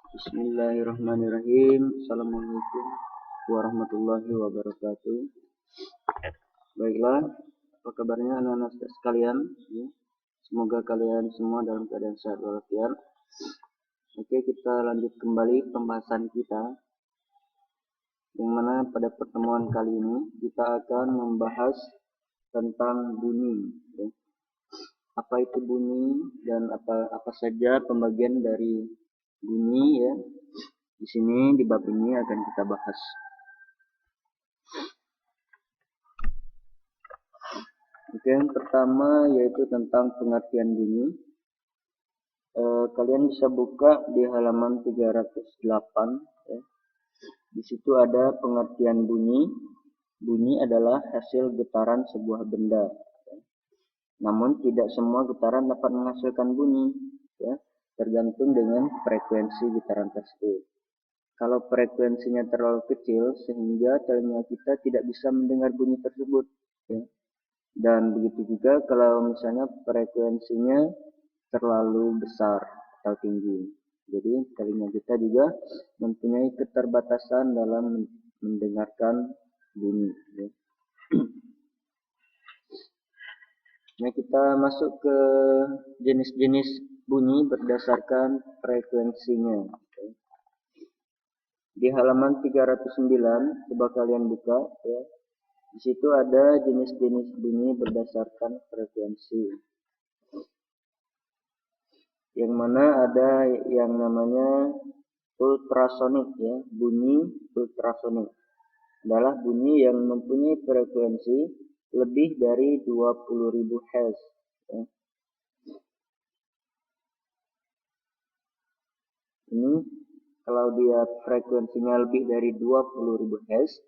Bismillahirrahmanirrahim. Assalamualaikum warahmatullahi wabarakatuh. Baiklah, apa kabarnya anak-anak sekalian? Semoga kalian semua dalam keadaan sehat walafiat. Oke, kita lanjut kembali pembahasan kita, yang mana pada pertemuan kali ini kita akan membahas tentang bunyi. Apa itu bunyi dan apa saja pembagian dari bunyi ya. Di sini di bab ini akan kita bahas. Oke, yang pertama yaitu tentang pengertian bunyi. Kalian bisa buka di halaman 308 ya. Di situ ada pengertian bunyi. Bunyi adalah hasil getaran sebuah benda. Ya. Namun tidak semua getaran dapat menghasilkan bunyi ya, tergantung dengan frekuensi getaran tersebut. Kalau frekuensinya terlalu kecil sehingga telinga kita tidak bisa mendengar bunyi tersebut ya. Dan begitu juga kalau misalnya frekuensinya terlalu besar atau tinggi. Jadi telinga kita juga mempunyai keterbatasan dalam mendengarkan bunyi ya. Nah, kita masuk ke jenis-jenis bunyi berdasarkan frekuensinya. Di halaman 309, coba kalian buka ya. Di situ ada jenis-jenis bunyi berdasarkan frekuensi. Yang mana ada yang namanya ultrasonik ya. Bunyi ultrasonik adalah bunyi yang mempunyai frekuensi lebih dari 20.000 Hz ya. Ini kalau dia frekuensinya lebih dari 20.000 Hz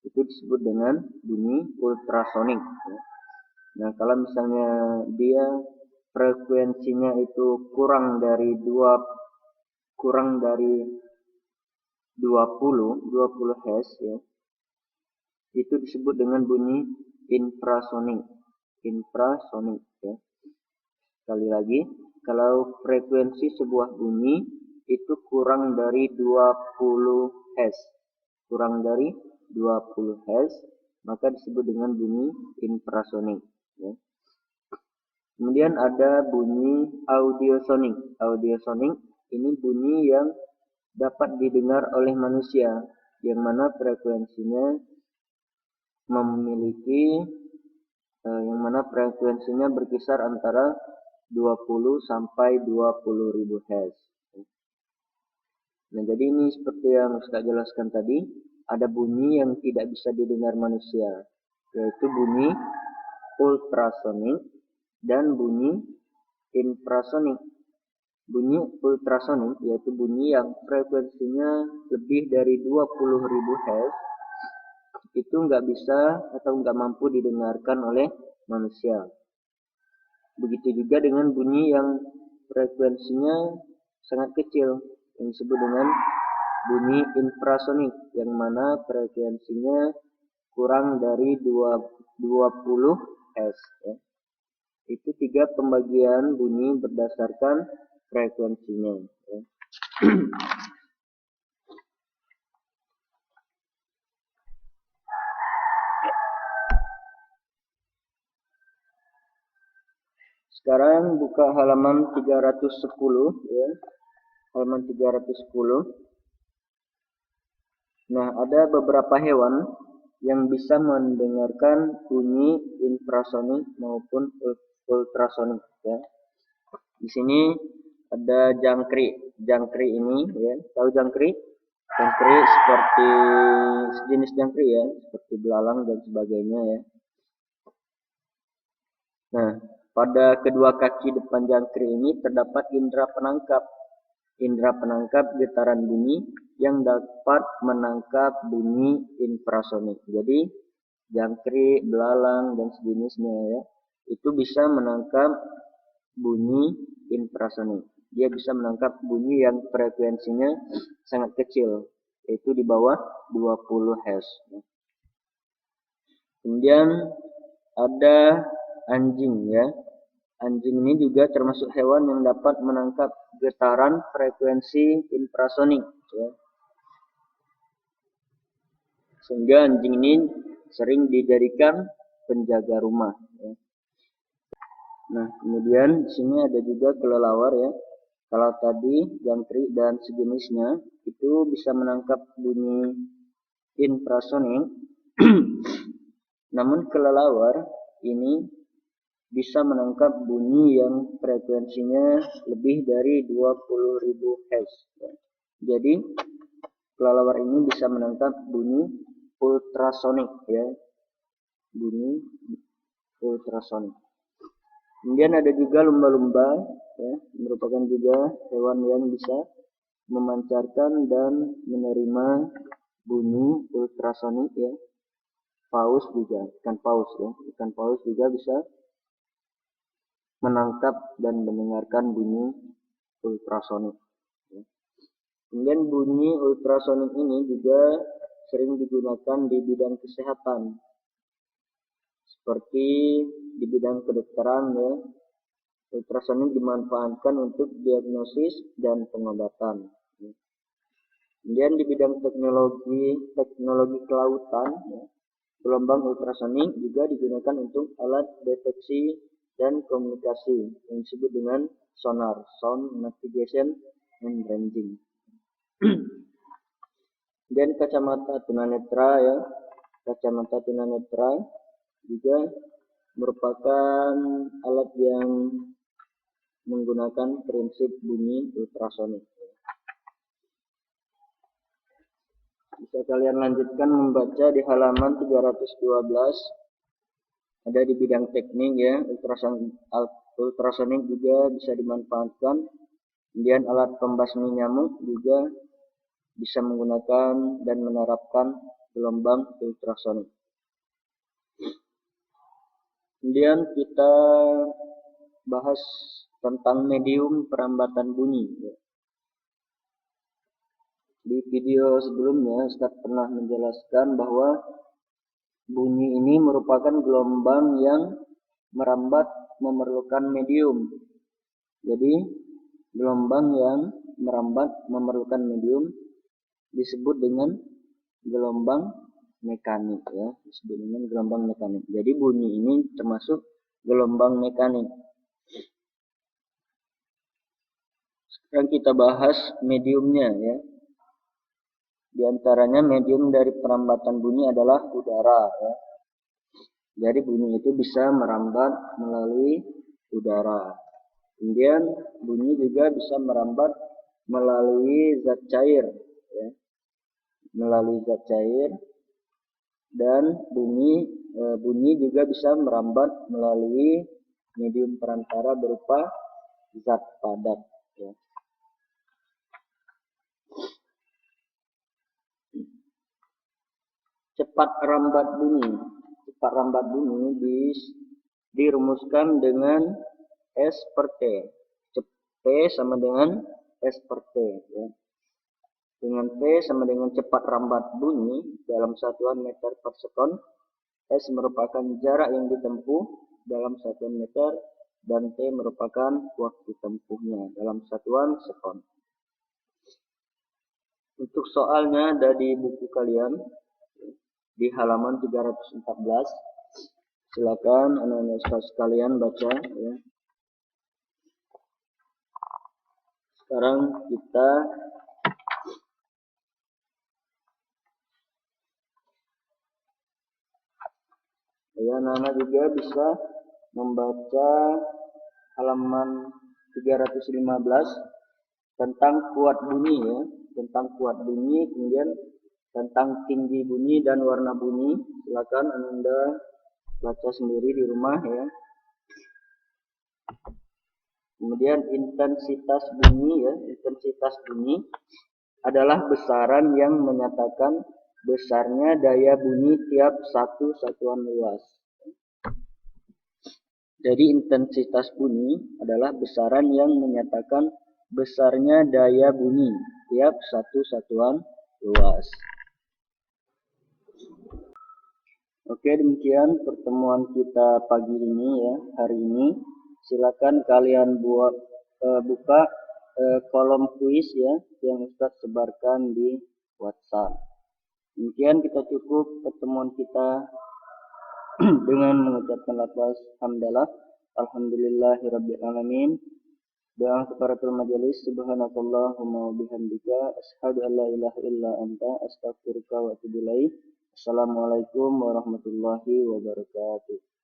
itu disebut dengan bunyi ultrasonik ya. Nah, kalau misalnya dia frekuensinya itu kurang dari 20 Hz ya, itu disebut dengan bunyi infrasonik ya. Sekali lagi, kalau frekuensi sebuah bunyi itu kurang dari 20 Hz, maka disebut dengan bunyi infrasonik ya. Kemudian ada bunyi audiosonik. Audiosonik ini bunyi yang dapat didengar oleh manusia, yang mana frekuensinya berkisar antara 20 sampai 20.000 Hz. Nah, jadi ini seperti yang Ustaz jelaskan tadi, ada bunyi yang tidak bisa didengar manusia, yaitu bunyi ultrasonik dan bunyi infrasonik. Bunyi ultrasonik yaitu bunyi yang frekuensinya lebih dari 20.000 Hz, itu nggak bisa atau nggak mampu didengarkan oleh manusia. Begitu juga dengan bunyi yang frekuensinya sangat kecil, yang disebut dengan bunyi infrasonik, yang mana frekuensinya kurang dari 20 Hz ya. Itu 3 pembagian bunyi berdasarkan frekuensinya ya. Sekarang buka halaman 310 ya. Halaman 310. Nah, ada beberapa hewan yang bisa mendengarkan bunyi infrasonik maupun ultrasonik ya. Di sini ada jangkrik. Jangkrik ini ya, tahu jangkrik? Jangkrik seperti sejenis jangkrik ya, seperti belalang dan sebagainya ya. Nah, pada kedua kaki depan jangkrik ini terdapat indera penangkap. Indera penangkap getaran bunyi yang dapat menangkap bunyi infrasonik. Jadi jangkrik, belalang dan sejenisnya ya, itu bisa menangkap bunyi infrasonik. Dia bisa menangkap bunyi yang frekuensinya sangat kecil, yaitu di bawah 20 Hz. Kemudian ada anjing ya. Anjing ini juga termasuk hewan yang dapat menangkap getaran frekuensi infrasonik ya. Sehingga anjing ini sering dijadikan penjaga rumah ya. Nah, kemudian di sini ada juga kelelawar ya. Kalau tadi jangkrik dan sejenisnya itu bisa menangkap bunyi infrasonik, namun kelelawar ini bisa menangkap bunyi yang frekuensinya lebih dari 20.000 Hz. Jadi kelelawar ini bisa menangkap bunyi ultrasonik ya, bunyi ultrasonik. Kemudian ada juga lumba-lumba ya, merupakan juga hewan yang bisa memancarkan dan menerima bunyi ultrasonik ya. Paus juga, ikan paus ya, ikan paus juga bisa menangkap dan mendengarkan bunyi ultrasonik ya. Kemudian bunyi ultrasonik ini juga sering digunakan di bidang kesehatan, seperti di bidang kedokteran ya. Ultrasonik dimanfaatkan untuk diagnosis dan pengobatan. Kemudian di bidang teknologi kelautan, ya, gelombang ultrasonik juga digunakan untuk alat deteksi dan komunikasi yang disebut dengan sonar, sound navigation and ranging. Dan kacamata tunanetra ya, kacamata tunanetra juga merupakan alat yang menggunakan prinsip bunyi ultrasonik. Bisa kalian lanjutkan membaca di halaman 312. Ada di bidang teknik ya, ultrasonik juga bisa dimanfaatkan. Kemudian alat pembasmi nyamuk juga bisa menggunakan dan menerapkan gelombang ultrasonik. Kemudian kita bahas tentang medium perambatan bunyi. Di video sebelumnya Ustaz pernah menjelaskan bahwa bunyi ini merupakan gelombang yang merambat memerlukan medium. Jadi gelombang yang merambat memerlukan medium disebut dengan gelombang mekanik ya, disebut dengan gelombang mekanik. Jadi bunyi ini termasuk gelombang mekanik. Sekarang kita bahas mediumnya ya. Di antaranya medium dari perambatan bunyi adalah udara ya. Jadi bunyi itu bisa merambat melalui udara. Kemudian bunyi juga bisa merambat melalui zat cair ya. Melalui zat cair, dan bunyi juga bisa merambat melalui medium perantara berupa zat padat ya. Cepat rambat bunyi. Cepat rambat bunyi dirumuskan dengan S per T. P sama dengan S per T ya. Dengan P sama dengan cepat rambat bunyi dalam satuan meter per sekon. S merupakan jarak yang ditempuh dalam satuan meter dan T merupakan waktu tempuhnya dalam satuan sekon. Untuk soalnya ada di buku kalian di halaman 314. Silakan anak-anak sekalian baca ya. Sekarang kita ya, anak-anak juga bisa membaca halaman 315 tentang kuat bunyi ya, tentang kuat bunyi, kemudian tentang tinggi bunyi dan warna bunyi. Silakan Anda baca sendiri di rumah ya. Kemudian intensitas bunyi ya, intensitas bunyi adalah besaran yang menyatakan besarnya daya bunyi tiap satu satuan luas. Jadi intensitas bunyi adalah besaran yang menyatakan besarnya daya bunyi tiap satu satuan luas. Oke, demikian pertemuan kita pagi ini ya, hari ini. Silakan kalian buka kolom kuis ya yang Ustaz sebarkan di WhatsApp. Demikian kita cukup pertemuan kita dengan mengucapkan lafaz hamdalah. Alhamdulillahirabbil alamin. Doa kafaratul majelis. Subhanakallahumma wa bihamdika asyhadu an la ilaha illa anta astaghfiruka wa atubu ilaik. Assalamualaikum warahmatullahi wabarakatuh.